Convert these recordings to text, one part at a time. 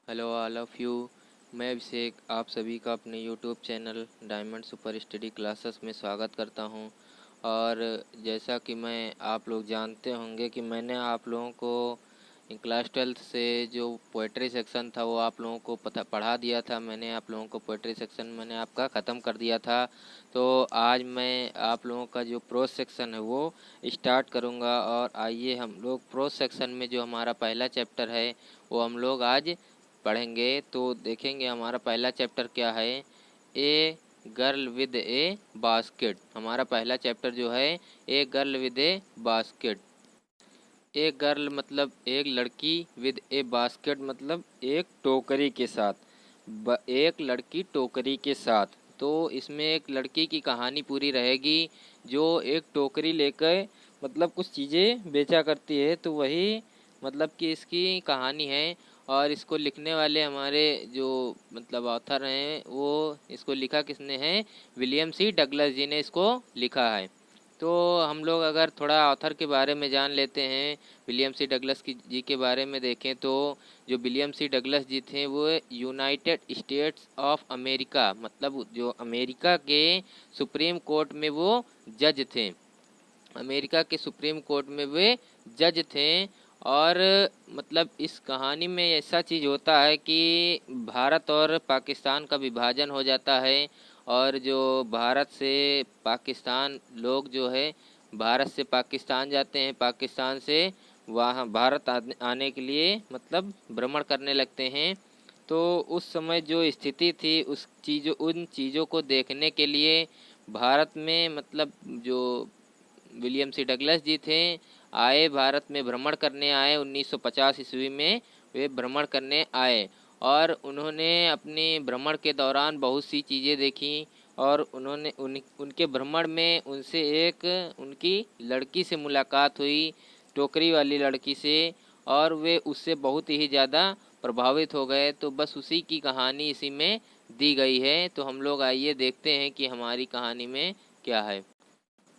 Hello all of you. मैं अभिषेक आप सभी का अपने YouTube channel diamond super study classes में स्वागत करता हूं। और जैसा कि मैं आप लोग जानते होंगे कि मैंने आप लोगों को क्लास 12th से जो पोएट्री सेक्शन था वो आप लोगों को पढ़ा दिया था। मैंने आप लोगों को पोएट्री सेक्शन मैंने आपका ख़त्म कर दिया था। तो आज मैं आप लोगों का जो प्रोज सेक्शन है वो स्टार्ट करूंगा। और आइए हम लोग प्रोज सेक्शन में जो हमारा पहला चैप्टर है वो हम लोग आज पढ़ेंगे। तो देखेंगे हमारा पहला चैप्टर क्या है। A girl with A basket. हमारा पहला चैप्टर जो है a girl with A basket. A girl मतलब एक लड़की, विद ए बास्केट मतलब एक टोकरी के साथ, एक लड़की टोकरी के साथ। तो इसमें एक लड़की की कहानी पूरी रहेगी जो एक टोकरी लेकर मतलब कुछ चीज़ें बेचा करती है। तो वही मतलब कि इसकी कहानी है। और इसको लिखने वाले हमारे जो मतलब ऑथर हैं वो इसको लिखा किसने है, विलियम सी डगलस जी ने इसको लिखा है। तो हम लोग अगर थोड़ा ऑथर के बारे में जान लेते हैं, विलियम सी डगलस की जी के बारे में देखें तो जो विलियम सी डगलस जी थे वो यूनाइटेड स्टेट्स ऑफ अमेरिका मतलब जो अमेरिका के सुप्रीम कोर्ट में वो जज थे। अमेरिका के सुप्रीम कोर्ट में वे जज थे। और मतलब इस कहानी में ऐसा चीज़ होता है कि भारत और पाकिस्तान का विभाजन हो जाता है। और जो भारत से पाकिस्तान लोग जो है भारत से पाकिस्तान जाते हैं, पाकिस्तान से वहाँ भारत आने के लिए मतलब भ्रमण करने लगते हैं। तो उस समय जो स्थिति थी उन चीज़ों को देखने के लिए भारत में मतलब जो विलियम सी डगलस जी थे आए, भारत में भ्रमण करने आए। 1950 ईस्वी में वे भ्रमण करने आए और उन्होंने अपने भ्रमण के दौरान बहुत सी चीज़ें देखी। और उन्होंने उनके भ्रमण में उनसे एक उनकी लड़की से मुलाकात हुई, टोकरी वाली लड़की से। और वे उससे बहुत ही ज़्यादा प्रभावित हो गए। तो बस उसी की कहानी इसी में दी गई है। तो हम लोग आइए देखते हैं कि हमारी कहानी में क्या है।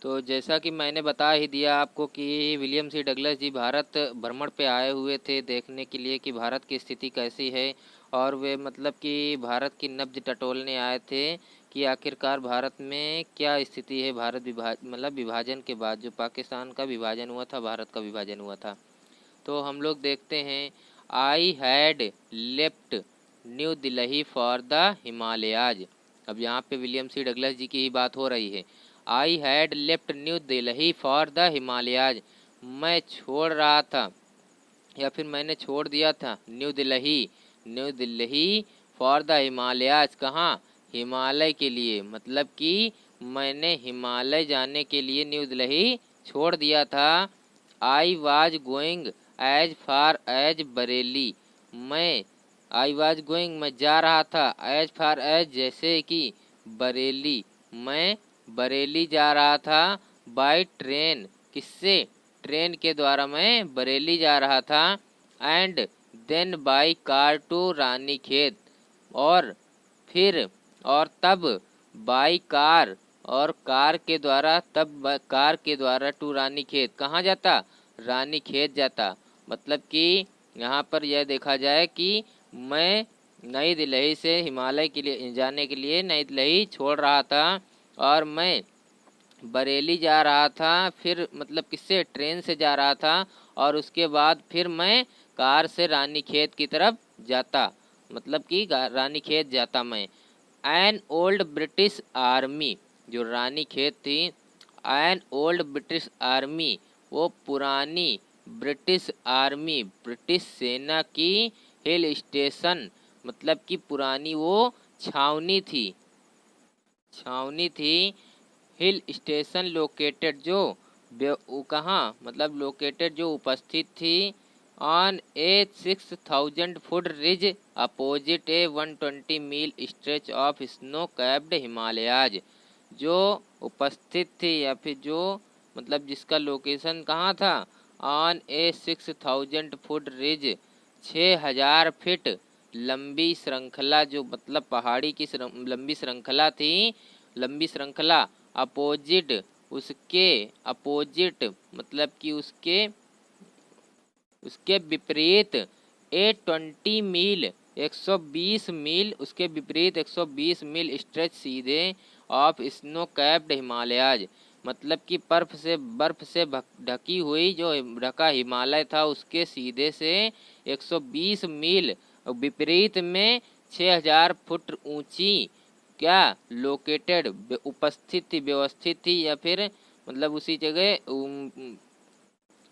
तो जैसा कि मैंने बता ही दिया आपको कि विलियम सी डगलस जी भारत भ्रमण पे आए हुए थे देखने के लिए कि भारत की स्थिति कैसी है। और वे मतलब कि भारत की नब्ज टटोलने आए थे कि आखिरकार भारत में क्या स्थिति है। भारत विभाजन के बाद जो पाकिस्तान का विभाजन हुआ था, भारत का विभाजन हुआ था। तो हम लोग देखते हैं, I had left new Delhi for the Himalayas. अब यहाँ पे विलियम सी डगलस जी की ही बात हो रही है। I had left new Delhi for the Himalayas. मैं छोड़ रहा था या फिर मैंने छोड़ दिया था new Delhi for the Himalayas. कहाँ, हिमालय के लिए। मतलब कि मैंने हिमालय जाने के लिए न्यू दिल्ली छोड़ दिया था। I was going as far as Bareilly. मैं आई वाज गोइंग मैं जा रहा था, एज फार एज जैसे कि बरेली, मैं बरेली जा रहा था। बाय ट्रेन, किससे, ट्रेन के द्वारा मैं बरेली जा रहा था। And then by car to Ranikhet. और फिर और तब बाई कार, और कार के द्वारा, तब कार के द्वारा टू रानीखेत, कहाँ जाता, रानीखेत जाता। मतलब कि यहाँ पर यह देखा जाए कि मैं नई दिल्ली से हिमालय के लिए जाने के लिए नई दिल्ली छोड़ रहा था और मैं बरेली जा रहा था। फिर मतलब किससे, ट्रेन से जा रहा था। और उसके बाद फिर मैं कार से रानीखेत की तरफ जाता, मतलब कि रानीखेत जाता मैं। एन ओल्ड ब्रिटिश आर्मी, जो रानीखेत थी, एन ओल्ड ब्रिटिश आर्मी, वो पुरानी ब्रिटिश आर्मी, ब्रिटिश सेना की हिल स्टेशन, मतलब कि पुरानी वो छावनी थी, छावनी थी। हिल स्टेशन लोकेटेड, जो कहाँ मतलब लोकेटेड, जो उपस्थित थी on a 6000 foot ridge opposite a 120 mile stretch of snow capped Himalayas. जो उपस्थित थी या फिर जो मतलब जिसका लोकेशन कहाँ था, on a 6000 foot ridge, 6000 feet लंबी श्रृंखला, जो मतलब पहाड़ी की लंबी श्रृंखला थी, लंबी श्रृंखला। अपोजिट, उसके अपोजिट मतलब कि उसके विपरीत। ए 20 मील 120 मील, उसके विपरीत 120 मील स्ट्रेच सीधे ऑफ स्नो कैप्ड हिमालयाज, मतलब कि बर्फ से ढकी हुई जो ढका हिमालय था उसके सीधे से 120 मील विपरीत में 6000 फुट ऊंची क्या लोकेटेड उपस्थित थी, व्यवस्थित थी, या फिर मतलब उसी जगह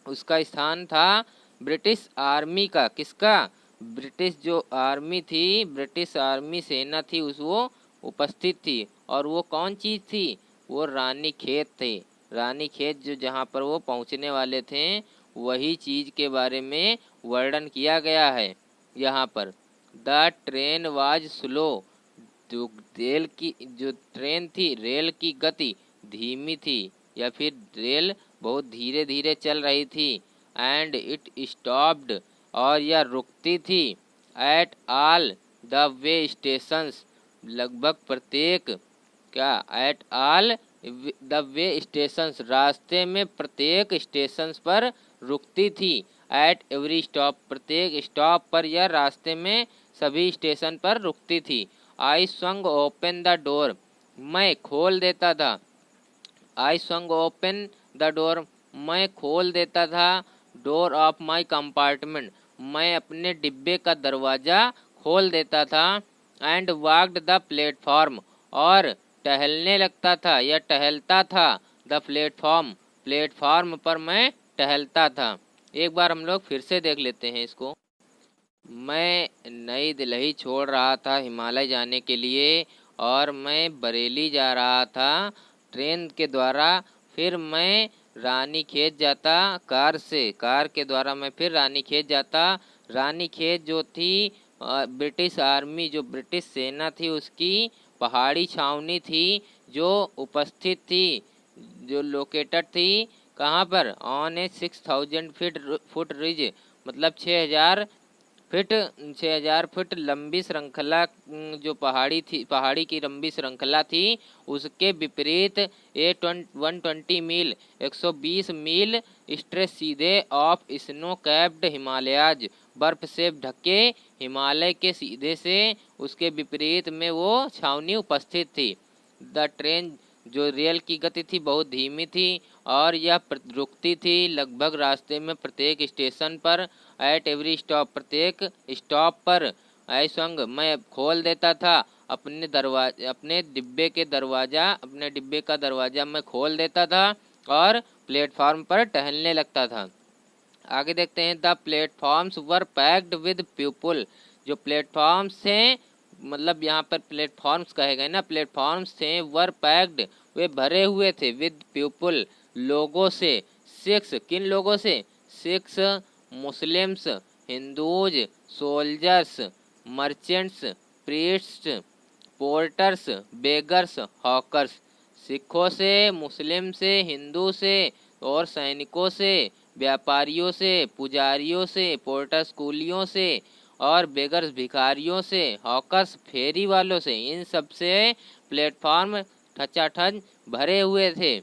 उसका स्थान था ब्रिटिश आर्मी का। किसका? ब्रिटिश जो आर्मी थी, ब्रिटिश आर्मी सेना थी उस वो उपस्थित थी। और वो कौन चीज़ थी? वो रानीखेत थे। रानीखेत जो जहाँ पर वो पहुँचने वाले थे वही चीज़ के बारे में वर्णन किया गया है यहाँ पर। द ट्रेन वाज स्लो, जो रेल की जो ट्रेन थी, रेल की गति धीमी थी या फिर रेल बहुत धीरे धीरे चल रही थी। एंड इट स्टॉप्ड, और यह रुकती थी। At all the way stations, लगभग प्रत्येक क्या at all the way stations, रास्ते में प्रत्येक स्टेशंस पर रुकती थी। एट एवरी स्टॉप, प्रत्येक स्टॉप पर यह रास्ते में सभी स्टेशन पर रुकती थी। आई स्वंग ओपन द डोर, मैं खोल देता था। आई स्वंग ओपन द डोर, मैं खोल देता था। डोर ऑफ माई कंपार्टमेंट, मैं अपने डिब्बे का दरवाज़ा खोल देता था। एंड वॉकड द प्लेटफॉर्म, और टहलने लगता था या टहलता था। द प्लेटफॉर्म, प्लेटफॉर्म पर मैं टहलता था। एक बार हम लोग फिर से देख लेते हैं इसको। मैं नई दिल्ली छोड़ रहा था हिमालय जाने के लिए, और मैं बरेली जा रहा था ट्रेन के द्वारा। फिर मैं रानीखेत जाता कार से, कार के द्वारा मैं फिर रानीखेत जाता। रानीखेत जो थी ब्रिटिश आर्मी, जो ब्रिटिश सेना थी उसकी पहाड़ी छावनी थी जो उपस्थित थी, जो लोकेटेड थी कहाँ पर? ऑन ए 6000 फुट रिज, मतलब 6000 फुट लंबी श्रृंखला, जो पहाड़ी थी, पहाड़ी की लंबी श्रृंखला थी उसके विपरीत 120 मील 120 मील स्ट्रेच सीधे ऑफ स्नो कैप्ड हिमालयाज, बर्फ से ढके हिमालय के सीधे से उसके विपरीत में वो छावनी उपस्थित थी। द ट्रेन, जो रेल की गति थी बहुत धीमी थी और यह रुकती थी लगभग रास्ते में प्रत्येक स्टेशन पर। एट एवरी स्टॉप, प्रत्येक स्टॉप पर। आई स्वंग, मैं खोल देता था अपने डिब्बे का दरवाज़ा मैं खोल देता था और प्लेटफॉर्म पर टहलने लगता था। आगे देखते हैं। The platforms were packed with people, जो प्लेटफॉर्म्स थे, मतलब यहाँ पर प्लेटफॉर्म्स कहे गए ना, प्लेटफॉर्म्स थे, वर पैक्ड, वे भरे हुए थे, विद पीपल, लोगों से। 6, किन लोगों से? 6 Muslims, Hindus, soldiers, merchants, priests, porters, beggars, hawkers. सिखों से, मुस्लिम से, हिंदू से और सैनिकों से, व्यापारियों से, पुजारियों से, पोर्टर्स कूलियों से और बेगर्स भिखारियों से, हॉकर्स फेरी वालों से, इन सब से प्लेटफॉर्म ठचाठच भरे हुए थे।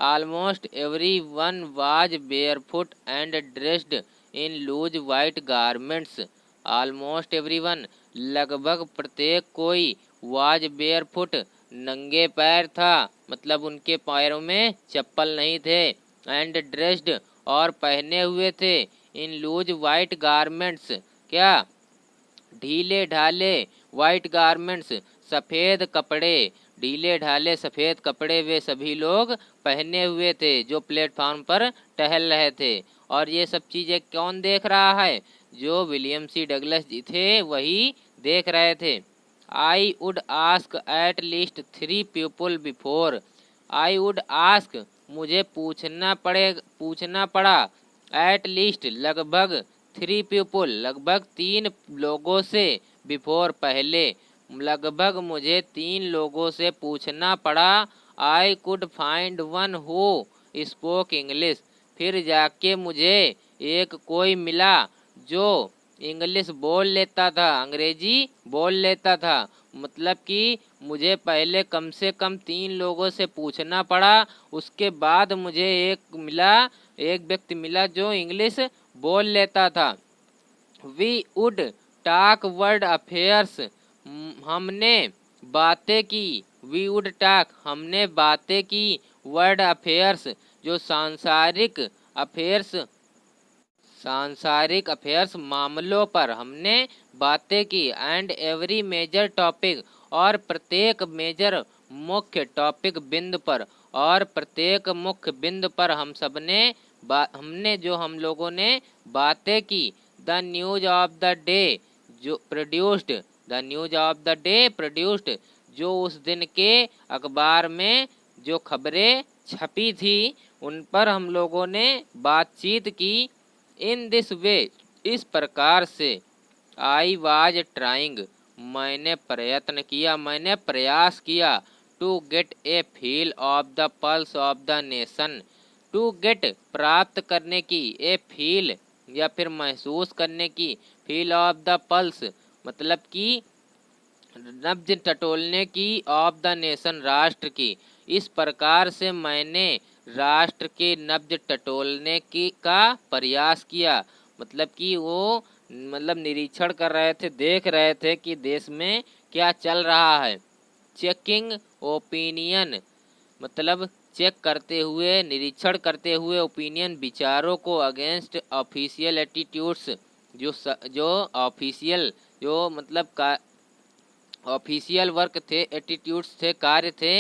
Almost everyone was barefoot and dressed in loose white garments. Almost everyone, लगभग प्रत्येक कोई, वाज बेयरफुट, नंगे पैर था, मतलब उनके पैरों में चप्पल नहीं थे। एंड ड्रेस्ड, और पहने हुए थे। इन लूज वाइट गारमेंट्स, क्या? ढीले ढाले, वाइट गारमेंट्स, सफ़ेद कपड़े, ढीले ढाले सफ़ेद कपड़े वे सभी लोग पहने हुए थे जो प्लेटफॉर्म पर टहल रहे थे। और ये सब चीज़ें कौन देख रहा है? जो विलियम सी डगलस जी थे वही देख रहे थे। I would ask at least 3 people before, I would ask, मुझे पूछना पड़ा, एट लीस्ट, लगभग, 3 पीपल, लगभग 3 लोगों से, बिफोर, पहले, लगभग मुझे 3 लोगों से पूछना पड़ा। I could find one who spoke English, फिर जाके मुझे एक कोई मिला जो इंग्लिश बोल लेता था, अंग्रेजी बोल लेता था। मतलब कि मुझे पहले कम से कम 3 लोगों से पूछना पड़ा, उसके बाद मुझे एक व्यक्ति मिला जो इंग्लिश बोल लेता था। We would talk world affairs, हमने बातें की। वी वुड टॉक, हमने बातें की। वर्ल्ड अफेयर्स, जो सांसारिक अफेयर्स मामलों पर हमने बातें की। एंड एवरी मेजर टॉपिक, और प्रत्येक मेजर मुख्य टॉपिक बिंदु पर, और प्रत्येक मुख्य बिंदु पर हम लोगों ने बातें की। The news of the day जो produced, the news of the day produced, जो उस दिन के अखबार में जो खबरें छपी थी उन पर हम लोगों ने बातचीत की। इन दिस वे, इस प्रकार से। आई वाज ट्राइंग, मैंने प्रयत्न किया, मैंने प्रयास किया। To get a feel of the pulse of the nation, to get प्राप्त करने की, ए फील या फिर महसूस करने की, फील ऑफ द पल्स मतलब कि नब्ज टटोलने की, ऑफ द नेशन राष्ट्र की। इस प्रकार से मैंने राष्ट्र के नब्ज टटोलने की का प्रयास किया। मतलब कि वो निरीक्षण कर रहे थे, देख रहे थे कि देश में क्या चल रहा है। चेकिंग ओपिनियन मतलब चेक करते हुए, निरीक्षण करते हुए, ओपिनियन विचारों को, अगेंस्ट ऑफिशियल एटीट्यूड्स, जो ऑफिशियल जो मतलब का ऑफिशियल वर्क थे, एटीट्यूड्स थे, कार्य थे।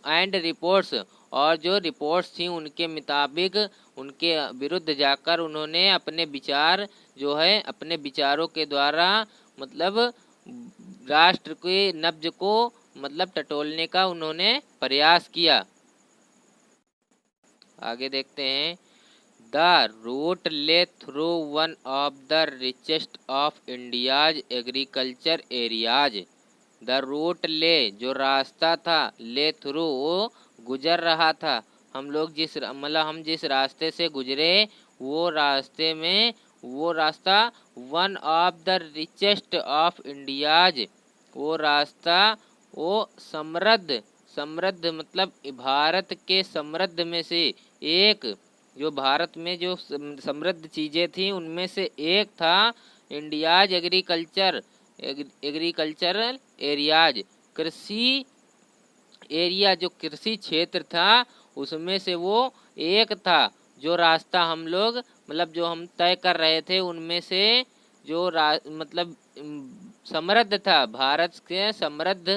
एंड रिपोर्ट्स, और जो रिपोर्ट्स थी उनके मुताबिक उनके विरुद्ध जाकर उन्होंने अपने विचार जो है, अपने विचारों के द्वारा मतलब राष्ट्र के नब्ज को टटोलने का उन्होंने प्रयास किया। आगे देखते हैं। The route lay through one of the richest of India's agriculture areas, the route lay जो रास्ता था, ले थ्रू वो गुजर रहा था। हम जिस रास्ते से गुजरे वो रास्ता one of the richest of India's, वो रास्ता वो समृद्ध मतलब भारत के समृद्ध में से एक, जो भारत में जो समृद्ध चीज़ें थी उनमें से एक था। इंडियाज एग्रीकल्चरल एरियाज, कृषि एरिया, जो कृषि क्षेत्र था उसमें से वो एक था। जो रास्ता हम लोग जो हम तय कर रहे थे उनमें से जो समृद्ध था, भारत के समृद्ध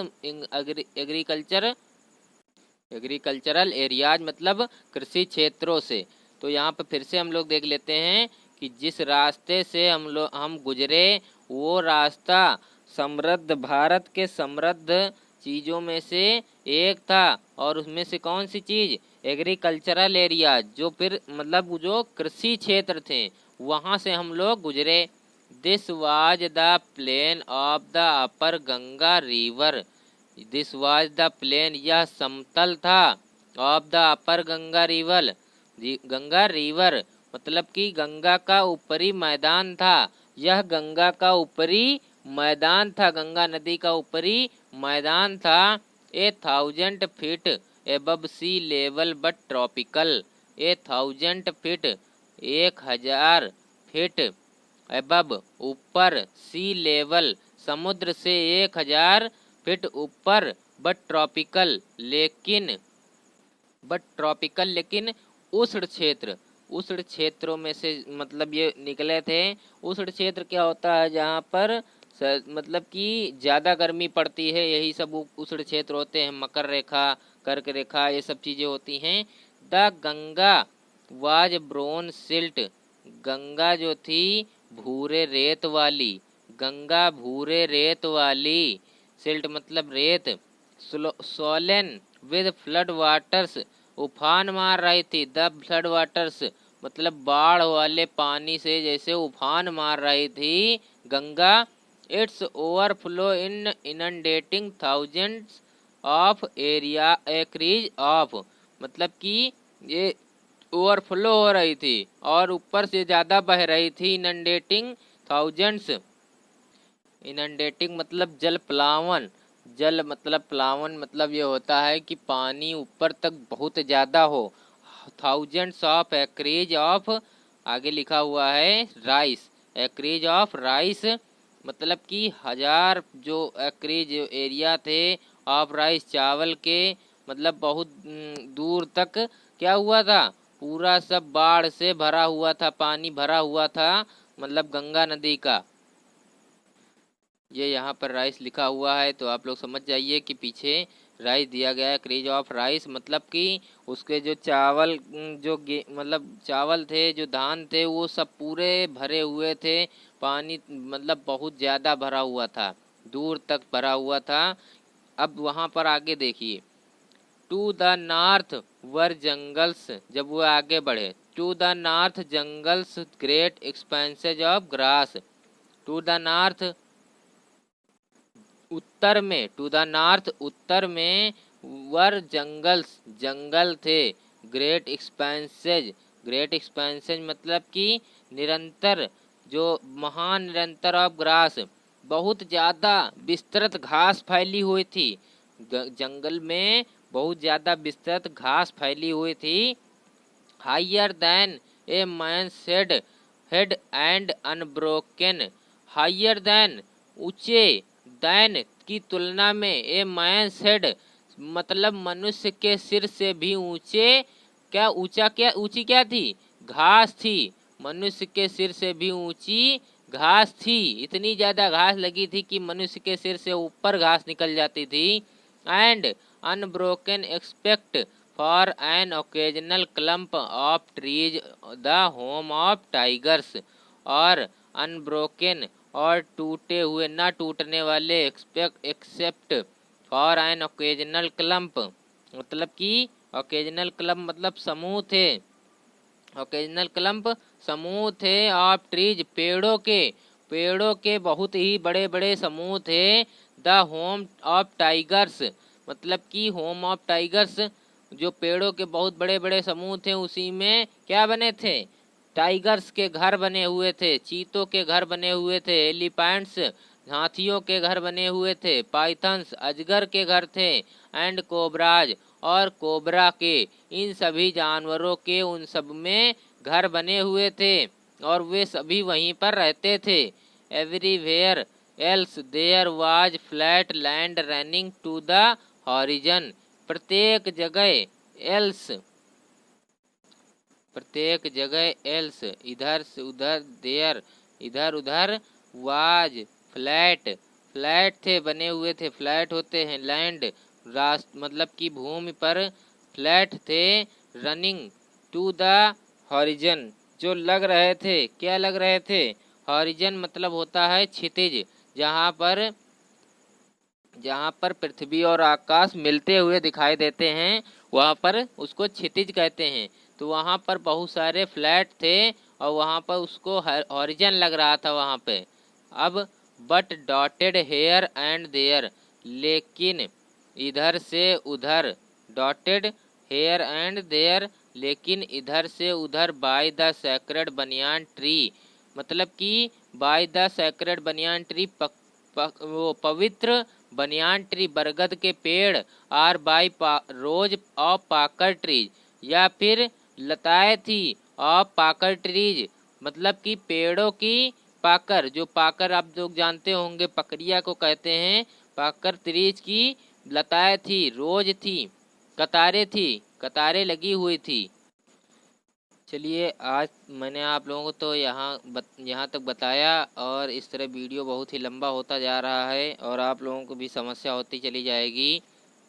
एग्रीकल्चरल एरियाज मतलब कृषि क्षेत्रों से। तो यहाँ पर फिर से हम लोग देख लेते हैं कि जिस रास्ते से हम गुजरे वो रास्ता समृद्ध, भारत के समृद्ध चीज़ों में से एक था। और उसमें से कौन सी चीज़? एग्रीकल्चरल एरिया, जो फिर जो कृषि क्षेत्र थे वहाँ से हम लोग गुजरे। This was the plain of the upper Ganga river, this was the plain यह समतल था, of the upper Ganga river, Ganga river मतलब कि गंगा का ऊपरी मैदान था। यह गंगा का ऊपरी मैदान था, गंगा नदी का ऊपरी मैदान था। 1000 feet above sea level but tropical, 1000 feet 1000 feet above ऊपर, सी लेवल समुद्र से 1000 फीट ऊपर, बट ट्रॉपिकल लेकिन उष्ण क्षेत्रों में से ये निकले थे। उष्ण क्षेत्र क्या होता है? जहाँ पर कि ज़्यादा गर्मी पड़ती है, यही सब उष्ण क्षेत्र होते हैं। मकर रेखा, कर्क रेखा, ये सब चीज़ें होती हैं। The Ganga was brown silt, Ganga जो थी भूरे रेत वाली, गंगा भूरे रेत वाली, सिल्ट मतलब रेत। सोलन विद फ्लड वाटर्स, उफान मार रही थी। द फ्लड वाटर्स मतलब बाढ़ वाले पानी से जैसे उफान मार रही थी Ganga. It's overflow in inundating thousands of acres of, मतलब कि ये ओवरफ्लो हो रही थी और ऊपर से ज़्यादा बह रही थी। इनंडेटिंग थाउजेंड्स, इनंडेटिंग मतलब जल प्लावन, जल मतलब प्लावन मतलब ये होता है कि पानी ऊपर तक बहुत ज़्यादा हो। थाउजेंड्स ऑफ एकरीज ऑफ, आगे लिखा हुआ है राइस, एकरीज ऑफ राइस मतलब कि 1000 जो एकरेज एरिया थे ऑफ राइस चावल के, मतलब बहुत दूर तक क्या हुआ था, पूरा सब बाढ़ से भरा हुआ था, पानी भरा हुआ था, मतलब गंगा नदी का। ये यहाँ पर राइस लिखा हुआ है, तो आप लोग समझ जाइए कि पीछे राइस दिया गया है, क्रेज ऑफ राइस, मतलब कि उसके जो चावल जो मतलब चावल थे, जो धान थे, वो सब पूरे भरे हुए थे, पानी मतलब बहुत ज़्यादा भरा हुआ था, दूर तक भरा हुआ था। अब वहाँ पर आगे देखिए, to the north were jungles, जब वो आगे बढ़े, to the north jungles great expanses of grass, to the north उत्तर में, टू द नॉर्थ उत्तर में, वर जंगल्स जंगल थे, ग्रेट एक्सपेंसेज, ग्रेट एक्सपेंसेज मतलब कि निरंतर, जो महान निरंतर ऑफ ग्रास, बहुत ज़्यादा विस्तृत घास फैली हुई थी, जंगल में बहुत ज़्यादा विस्तृत घास फैली हुई थी। Higher than a man's head and unbroken, higher than ऊंचे, दैन की तुलना में, ए मैंस हेड मतलब मनुष्य के सिर से भी ऊंचे, क्या ऊंचा, क्या ऊंची क्या थी, घास थी, मनुष्य के सिर से भी ऊंची घास थी, इतनी ज़्यादा घास लगी थी कि मनुष्य के सिर से ऊपर घास निकल जाती थी। And unbroken except for an occasional clump of trees the home of tigers, और अनब्रोकन और टूटे हुए, न टूटने वाले, except for an occasional clump, मतलब कि ओकेजनल क्लम्प मतलब समूह थे, ओकेजनल क्लम्प समूह थे, ऑफ ट्रीज पेड़ों के, पेड़ों के बहुत ही बड़े बड़े समूह थे, द होम ऑफ टाइगर्स मतलब कि होम ऑफ टाइगर्स, जो पेड़ों के बहुत बड़े बड़े समूह थे, उसी में क्या बने थे, टाइगर्स के घर बने हुए थे, चीतों के घर बने हुए थे, एलिफेंट्स हाथियों के घर बने हुए थे, पाइथन्स अजगर के घर थे, एंड कोबराज और कोबरा के, इन सभी जानवरों के उन सब में घर बने हुए थे, और वे सभी वहीं पर रहते थे। Everywhere else there was flat land running to the horizon, प्रत्येक जगह एल्स, प्रत्येक जगह एल्स, इधर से उधर, देयर इधर उधर, वाज फ्लैट, फ्लैट थे, बने हुए थे, फ्लैट होते हैं लैंड, राष्ट्र मतलब कि भूमि पर, फ्लैट थे, रनिंग टू द हॉरिजन जो लग रहे थे, क्या लग रहे थे, हॉरिजन मतलब होता है क्षितिज, जहाँ पर, जहाँ पर पृथ्वी और आकाश मिलते हुए दिखाई देते हैं, वहाँ पर उसको क्षितिज कहते हैं। तो वहाँ पर बहुत सारे फ्लैट थे, और वहाँ पर उसको हॉरिजन लग रहा था वहाँ पे। अब but dotted here and there, लेकिन इधर से उधर, डॉटेड हेयर एंड देयर, लेकिन इधर से उधर, by the sacred banyan tree मतलब कि by the sacred banyan tree, वो पवित्र बनियान ट्री बरगद के पेड़, आर बाई रोज ऑफ पाकर ट्रीज, या फिर लताएं थी ऑफ पाकर ट्रीज मतलब कि पेड़ों की पाकर, जो पाकर आप लोग जानते होंगे पकड़िया को कहते हैं, पाकर ट्रीज की लताएं थी, रोज थी, कतारें थी, कतारें लगी हुई थी। चलिए आज मैंने आप लोगों को तो यहाँ तक बताया, और इस तरह वीडियो बहुत ही लंबा होता जा रहा है और आप लोगों को भी समस्या होती चली जाएगी।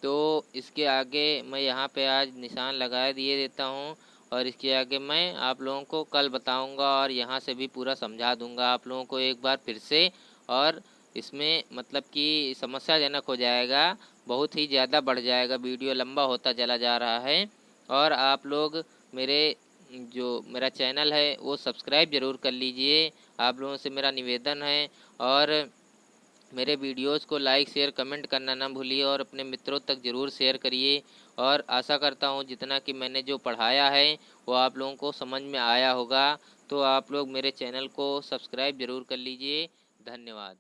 तो इसके आगे मैं यहाँ पे आज निशान लगा दिए देता हूँ, और इसके आगे मैं आप लोगों को कल बताऊँगा, और यहाँ से भी पूरा समझा दूँगा आप लोगों को एक बार फिर से। और इसमें मतलब कि समस्याजनक हो जाएगा, बहुत ही ज़्यादा बढ़ जाएगा, वीडियो लंबा होता चला जा रहा है। और आप लोग मेरे जो मेरा चैनल है वो सब्सक्राइब ज़रूर कर लीजिए, आप लोगों से मेरा निवेदन है। और मेरे वीडियोस को लाइक शेयर कमेंट करना ना भूलिए, और अपने मित्रों तक ज़रूर शेयर करिए। और आशा करता हूँ जितना कि मैंने जो पढ़ाया है वो आप लोगों को समझ में आया होगा। तो आप लोग मेरे चैनल को सब्सक्राइब ज़रूर कर लीजिए। धन्यवाद।